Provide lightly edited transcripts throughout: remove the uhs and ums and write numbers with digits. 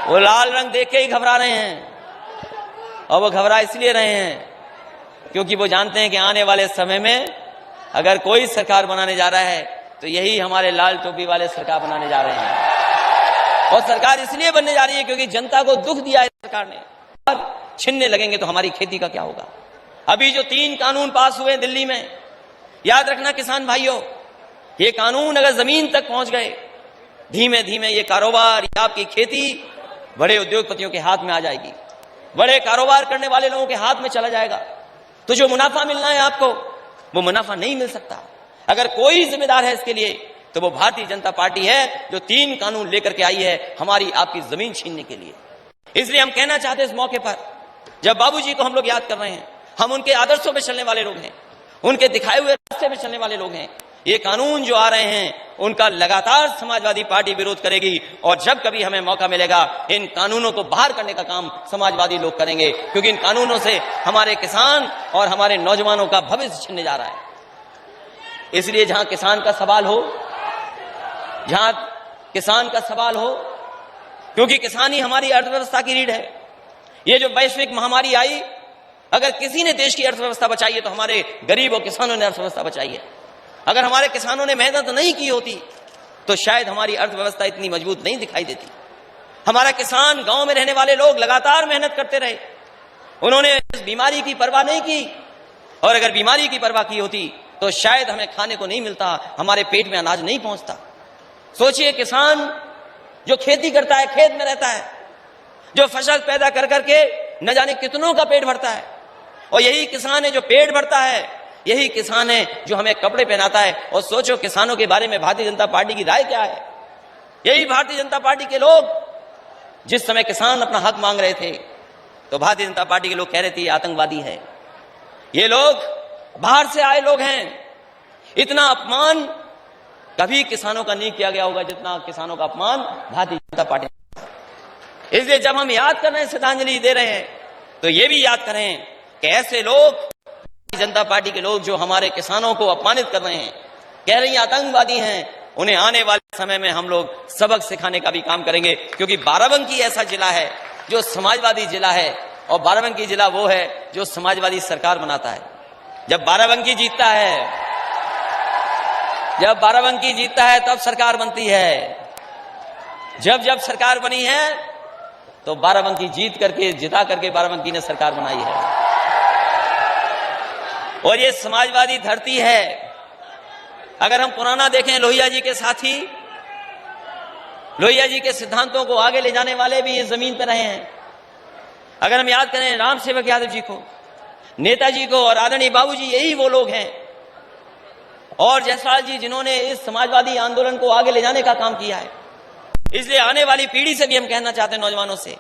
वो लाल रंग देख के ही घबरा रहे हैं, और वो घबरा इसलिए रहे हैं क्योंकि वो जानते हैं कि आने वाले समय में अगर कोई सरकार बनाने जा रहा है तो यही हमारे लाल टोपी वाले सरकार बनाने जा रहे हैं। और सरकार इसलिए बनने जा रही है क्योंकि जनता को दुख दिया है सरकार ने। और छीनने लगेंगे तो हमारी खेती का क्या होगा। अभी जो 3 कानून पास हुए दिल्ली में, याद रखना किसान भाइयों, ये कानून अगर जमीन तक पहुंच गए, धीमे धीमे ये कारोबार, आपकी खेती बड़े उद्योगपतियों के हाथ में आ जाएगी, बड़े कारोबार करने वाले लोगों के हाथ में चला जाएगा। तो जो मुनाफा मिलना है आपको, वो मुनाफा नहीं मिल सकता। अगर कोई जिम्मेदार है इसके लिए तो वो भारतीय जनता पार्टी है, जो 3 कानून लेकर के आई है हमारी आपकी जमीन छीनने के लिए। इसलिए हम कहना चाहते हैं इस मौके पर, जब बाबूजी को हम लोग याद कर रहे हैं, हम उनके आदर्शों पे चलने वाले लोग हैं, उनके दिखाए हुए रास्ते पे चलने वाले लोग हैं। ये कानून जो आ रहे हैं उनका लगातार समाजवादी पार्टी विरोध करेगी, और जब कभी हमें मौका मिलेगा इन कानूनों को बाहर करने का काम समाजवादी लोग करेंगे, क्योंकि इन कानूनों से हमारे किसान और हमारे नौजवानों का भविष्य छिनने जा रहा है। इसलिए जहां किसान का सवाल हो, जहां किसान का सवाल हो, क्योंकि किसान ही हमारी अर्थव्यवस्था की रीढ़ है। ये जो वैश्विक महामारी आई, अगर किसी ने देश की अर्थव्यवस्था बचाई है तो हमारे गरीब और किसानों ने अर्थव्यवस्था बचाई है। अगर हमारे किसानों ने मेहनत नहीं की होती तो शायद हमारी अर्थव्यवस्था इतनी मजबूत नहीं दिखाई देती। हमारा किसान, गांव में रहने वाले लोग लगातार मेहनत करते रहे, उन्होंने इस बीमारी की परवाह नहीं की, और अगर बीमारी की परवाह की होती तो शायद हमें खाने को नहीं मिलता, हमारे पेट में अनाज नहीं पहुंचता। सोचिए, किसान जो खेती करता है, खेत में रहता है, जो फसल पैदा कर करके न जाने कितनों का पेट भरता है, और यही किसान है जो पेट भरता है, यही किसान है जो हमें कपड़े पहनाता है। और सोचो किसानों के बारे में भारतीय जनता पार्टी की राय क्या है। यही भारतीय जनता पार्टी के लोग जिस समय किसान अपना हक मांग रहे थे तो भारतीय जनता पार्टी के लोग कह रहे थे ये आतंकवादी है, ये लोग बाहर से आए लोग हैं। इतना अपमान कभी किसानों का नहीं किया गया होगा जितना किसानों का अपमान भारतीय जनता पार्टी। इसलिए जब हम याद कर रहे हैं, श्रद्धांजलि दे रहे हैं, तो ये भी याद करें कि ऐसे लोग, जनता पार्टी के लोग जो हमारे किसानों को अपमानित कर रहे हैं, कह रही आतंकवादी हैं, उन्हें आने वाले समय में हम लोग सबक सिखाने का भी काम करेंगे। क्योंकि बाराबंकी ऐसा जिला है जो समाजवादी जिला है, और बाराबंकी जिला वो है जो समाजवादी सरकार बनाता है। जब बाराबंकी जीतता है, जब बाराबंकी जीतता है तब सरकार बनती है। जब जब सरकार बनी है तो बाराबंकी जीत करके, जिता करके बाराबंकी ने सरकार बनाई है। और ये समाजवादी धरती है। अगर हम पुराना देखें, लोहिया जी के साथी, लोहिया जी के सिद्धांतों को आगे ले जाने वाले भी इस जमीन पर रहे हैं। अगर हम याद करें राम सेवक यादव जी को, नेताजी को और आदरणीय बाबूजी, यही वो लोग हैं, और जयसवाल जी जिन्होंने इस समाजवादी आंदोलन को आगे ले जाने का काम किया है। इसलिए आने वाली पीढ़ी से भी हम कहना चाहते हैं, नौजवानों से,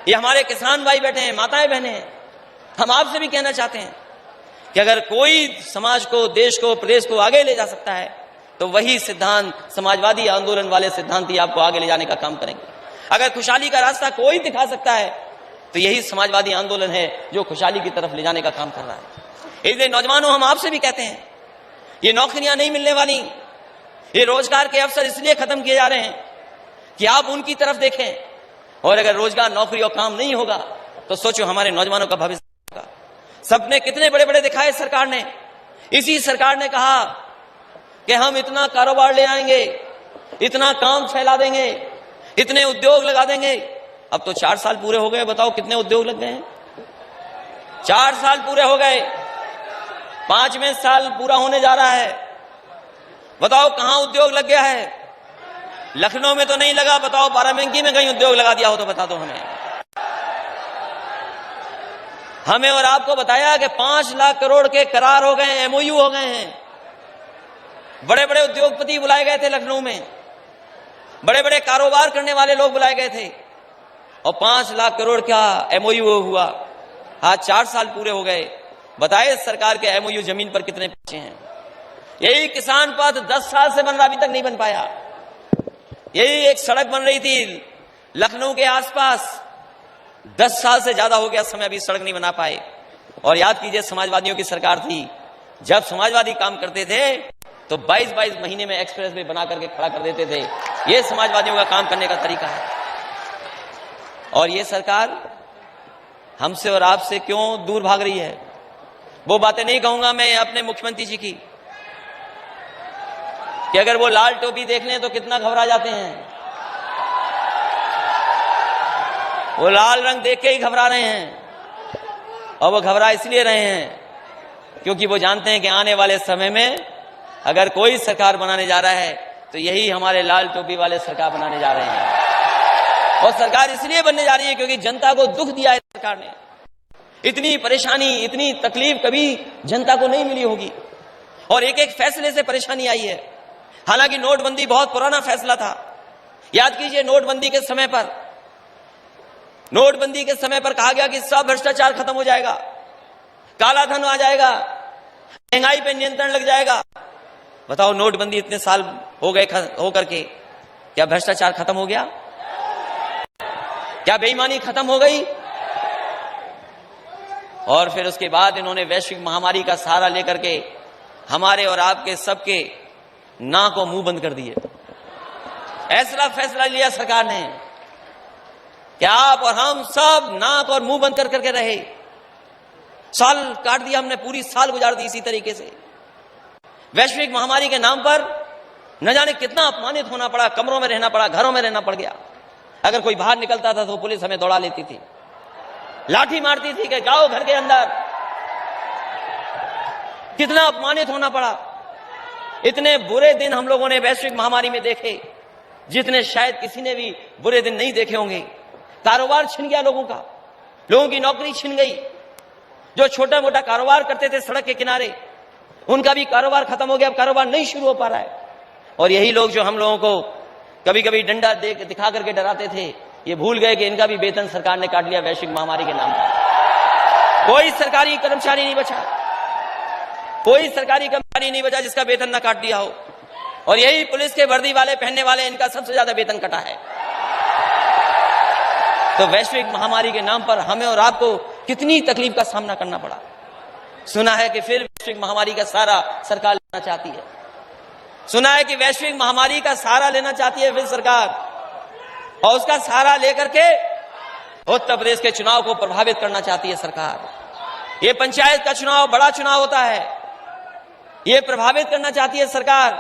ये हमारे किसान भाई बैठे हैं, माताएं बहनें हैं, हम आपसे भी कहना चाहते हैं कि अगर कोई समाज को, देश को, प्रदेश को आगे ले जा सकता है तो वही सिद्धांत, समाजवादी आंदोलन वाले सिद्धांत ही आपको आगे ले जाने का काम करेंगे। अगर खुशहाली का रास्ता कोई दिखा सकता है तो यही समाजवादी आंदोलन है जो खुशहाली की तरफ ले जाने का काम कर रहा है। इसलिए नौजवानों, हम आपसे भी कहते हैं, ये नौकरियां नहीं मिलने वाली, ये रोजगार के अवसर इसलिए खत्म किए जा रहे हैं कि आप उनकी तरफ देखें, और अगर रोजगार, नौकरी और काम नहीं होगा तो सोचो हमारे नौजवानों का भविष्य होगा। सपने कितने बड़े बड़े दिखाए सरकार ने। इसी सरकार ने कहा कि हम इतना कारोबार ले आएंगे, इतना काम फैला देंगे, इतने उद्योग लगा देंगे। अब तो 4 साल पूरे हो गए, बताओ कितने उद्योग लग गए हैं। 4 साल पूरे हो गए, 5वें साल पूरा होने जा रहा है। बताओ कहां उद्योग लग गया है। लखनऊ में तो नहीं लगा, बताओ बाराबंकी में कहीं उद्योग लगा दिया हो तो बता दो हमें और आपको बताया कि 5 लाख करोड़ के करार हो गए, एमओयू हो गए हैं। बड़े बड़े उद्योगपति बुलाए गए थे लखनऊ में, बड़े बड़े कारोबार करने वाले लोग बुलाए गए थे, और 5 लाख करोड़ का एमओयू हुआ। आज 4 साल पूरे हो गए, बताए सरकार के एमओयू जमीन पर कितने पहुंचे हैं। यही किसान पथ 10 साल से बन रहा, अभी तक नहीं बन पाया। यही एक सड़क बन रही थी लखनऊ के आसपास, 10 साल से ज्यादा हो गया समय, अभी सड़क नहीं बना पाए। और याद कीजिए, समाजवादियों की सरकार थी, जब समाजवादी काम करते थे तो 22-22 महीने में एक्सप्रेस वे बना करके खड़ा कर देते थे। ये समाजवादियों का काम करने का तरीका है। और ये सरकार हमसे और आपसे क्यों दूर भाग रही है? वो बातें नहीं कहूंगा मैं अपने मुख्यमंत्री जी की कि अगर वो लाल टोपी देख लें तो कितना घबरा जाते हैं। वो लाल रंग देख के ही घबरा रहे हैं, और वो घबरा इसलिए रहे हैं क्योंकि वो जानते हैं कि आने वाले समय में अगर कोई सरकार बनाने जा रहा है तो यही हमारे लाल टोपी वाले सरकार बनाने जा रहे हैं। और सरकार इसलिए बनने जा रही है क्योंकि जनता को दुख दिया है सरकार ने। इतनी परेशानी, इतनी तकलीफ कभी जनता को नहीं मिली होगी, और एक एक फैसले से परेशानी आई है। हालांकि नोटबंदी बहुत पुराना फैसला था। याद कीजिए, नोटबंदी के समय पर कहा गया कि सब भ्रष्टाचार खत्म हो जाएगा, काला धन आ जाएगा, महंगाई पे नियंत्रण लग जाएगा। बताओ, नोटबंदी इतने साल हो गए होकर के क्या भ्रष्टाचार खत्म हो गया? क्या बेईमानी खत्म हो गई? और फिर उसके बाद इन्होंने वैश्विक महामारी का सहारा लेकर के हमारे और आपके सबके नाक और मुंह बंद कर दिए। ऐसा फैसला लिया सरकार ने कि आप और हम सब नाक और मुंह बंद कर करके रहे। साल काट दिया हमने, पूरी साल गुजार दी इसी तरीके से। वैश्विक महामारी के नाम पर न जाने कितना अपमानित होना पड़ा, कमरों में रहना पड़ा, घरों में रहना पड़ गया। अगर कोई बाहर निकलता था तो पुलिस हमें दौड़ा लेती थी, लाठी मारती थी कि जाओ घर के अंदर। कितना अपमानित होना पड़ा। इतने बुरे दिन हम लोगों ने वैश्विक महामारी में देखे जितने शायद किसी ने भी बुरे दिन नहीं देखे होंगे। कारोबार छिन गया लोगों का, लोगों की नौकरी छिन गई। जो छोटा मोटा कारोबार करते थे सड़क के किनारे, उनका भी कारोबार खत्म हो गया, अब कारोबार नहीं शुरू हो पा रहा है। और यही लोग जो हम लोगों को कभी कभी डंडा दिखा करके डराते थे, ये भूल गए कि इनका भी वेतन सरकार ने काट लिया वैश्विक महामारी के नाम पर। कोई सरकारी कर्मचारी नहीं बचा, कोई सरकारी कर्मचारी नहीं बचा जिसका वेतन न काट दिया हो। और यही पुलिस के वर्दी वाले, पहनने वाले, इनका सबसे ज्यादा वेतन कटा है। तो वैश्विक महामारी के नाम पर हमें और आपको कितनी तकलीफ का सामना करना पड़ा। सुना है कि फिर वैश्विक महामारी का सहारा सरकार लेना चाहती है। सुना है कि वैश्विक महामारी का सहारा लेना चाहती है फिर सरकार, और उसका सहारा लेकर के उत्तर प्रदेश के चुनाव को प्रभावित करना चाहती है सरकार। ये पंचायत का चुनाव बड़ा चुनाव होता है, ये प्रभावित करना चाहती है सरकार।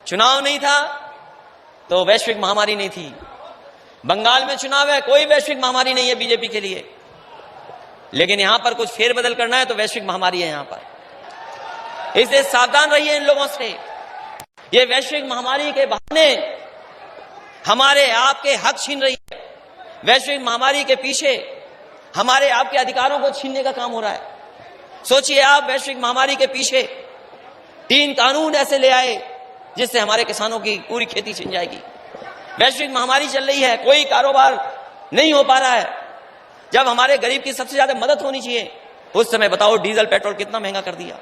चुनाव नहीं था तो वैश्विक महामारी नहीं थी। बंगाल में चुनाव है, कोई वैश्विक महामारी नहीं है बीजेपी के लिए, लेकिन यहां पर कुछ फेरबदल करना है तो वैश्विक महामारी है यहां पर। इसलिए सावधान रहिए इन लोगों से। ये वैश्विक महामारी के बहाने हमारे आपके हक छीन रही है। वैश्विक महामारी के पीछे हमारे आपके अधिकारों को छीनने का काम हो रहा है। सोचिए आप, वैश्विक महामारी के पीछे 3 कानून ऐसे ले आए जिससे हमारे किसानों की पूरी खेती छिन जाएगी। वैश्विक महामारी चल रही है, कोई कारोबार नहीं हो पा रहा है। जब हमारे गरीब की सबसे ज्यादा मदद होनी चाहिए उस समय बताओ डीजल पेट्रोल कितना महंगा कर दिया।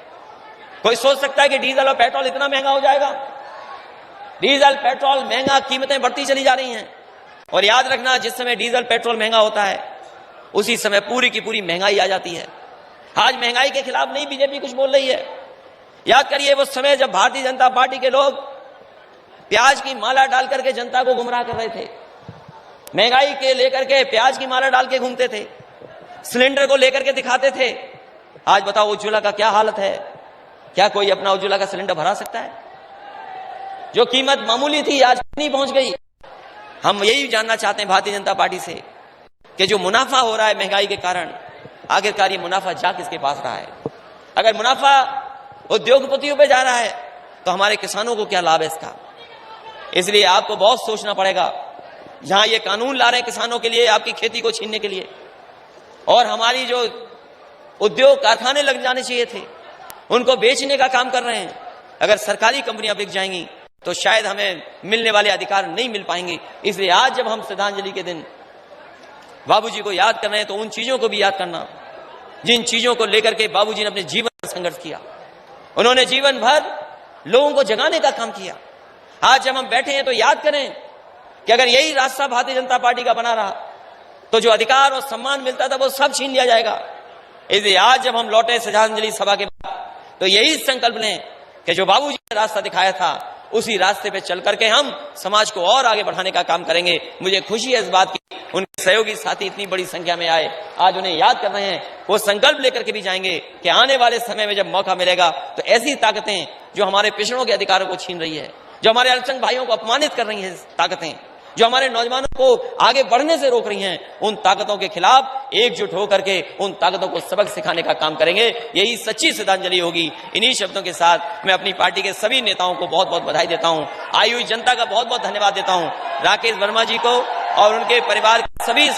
कोई सोच सकता है कि डीजल और पेट्रोल इतना महंगा हो जाएगा? डीजल पेट्रोल महंगा, कीमतें बढ़ती चली जा रही हैं। और याद रखना, जिस समय डीजल पेट्रोल महंगा होता है उसी समय पूरी की पूरी महंगाई आ जाती है। आज महंगाई के खिलाफ नहीं बीजेपी कुछ बोल रही है। याद करिए वो समय जब भारतीय जनता पार्टी के लोग प्याज की माला डाल करके जनता को गुमराह कर रहे थे। महंगाई के लेकर के प्याज की माला डाल के घूमते थे, सिलेंडर को लेकर के दिखाते थे। आज बताओ उज्ज्वला का क्या हालत है? क्या कोई अपना उज्ज्वला का सिलेंडर भरा सकता है? जो कीमत मामूली थी आज कितनी पहुंच गई। हम यही जानना चाहते हैं भारतीय जनता पार्टी से कि जो मुनाफा हो रहा है महंगाई के कारण, आखिरकार ये मुनाफा जा किसके पास रहा है? अगर मुनाफा उद्योगपतियों पे जा रहा है तो हमारे किसानों को क्या लाभ है इसका? इसलिए आपको बहुत सोचना पड़ेगा। जहां ये कानून ला रहे हैं किसानों के लिए, आपकी खेती को छीनने के लिए, और हमारी जो उद्योग कारखाने लग जाने चाहिए थे उनको बेचने का काम कर रहे हैं। अगर सरकारी कंपनियां बिक जाएंगी तो शायद हमें मिलने वाले अधिकार नहीं मिल पाएंगे। इसलिए आज जब हम श्रद्धांजलि के दिन बाबूजी को याद कर रहे हैं तो उन चीजों को भी याद करना जिन चीजों को लेकर के बाबूजी ने अपने जीवन में संघर्ष किया। उन्होंने जीवन भर लोगों को जगाने का काम किया। आज जब हम बैठे हैं तो याद करें कि अगर यही रास्ता भारतीय जनता पार्टी का बना रहा तो जो अधिकार और सम्मान मिलता था वो सब छीन लिया जाएगा। इसलिए आज जब हम लौटे श्रद्धांजलि सभा के बाद तो यही संकल्प लें कि जो बाबूजी ने रास्ता दिखाया था उसी रास्ते पे चल करके हम समाज को और आगे बढ़ाने का काम करेंगे। मुझे खुशी है इस बात की सहयोगी साथी इतनी बड़ी संख्या में आए, आज उन्हें याद कर रहे हैं। वो संकल्प लेकर के भी जाएंगे कि आने वाले समय में जब मौका मिलेगा तो ऐसी ताकतें जो हमारे पिछड़ों के अधिकारों को छीन रही है, जो हमारे अल्पसंख्यक भाइयों को अपमानित कर रही हैं, ताकतें जो हमारे नौजवानों को आगे बढ़ने से रोक रही हैं, उन ताकतों के खिलाफ एकजुट होकर के उन ताकतों को सबक सिखाने का काम करेंगे। यही सच्ची श्रद्धांजलि होगी। इन्हीं शब्दों के साथ मैं अपनी पार्टी के सभी नेताओं को बहुत बहुत बधाई देता हूं। आई हुई जनता का बहुत बहुत धन्यवाद देता हूं। राकेश वर्मा जी को और उनके परिवार के सभी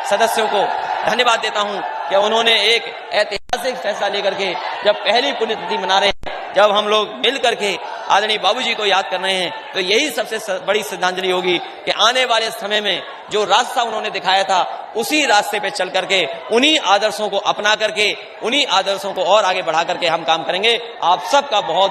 सदस्यों को धन्यवाद देता हूं कि उन्होंने एक ऐतिहासिक फैसला लेकर के जब पहली पुण्यतिथि मना रहे हैं, जब हम लोग मिल करके आदरणीय बाबूजी को याद कर रहे हैं, तो यही सबसे बड़ी श्रद्धांजलि होगी कि आने वाले समय में जो रास्ता उन्होंने दिखाया था उसी रास्ते पे चल करके, उन्हीं आदर्शों को अपना करके, उन्हीं आदर्शों को और आगे बढ़ा करके हम काम करेंगे। आप सबका बहुत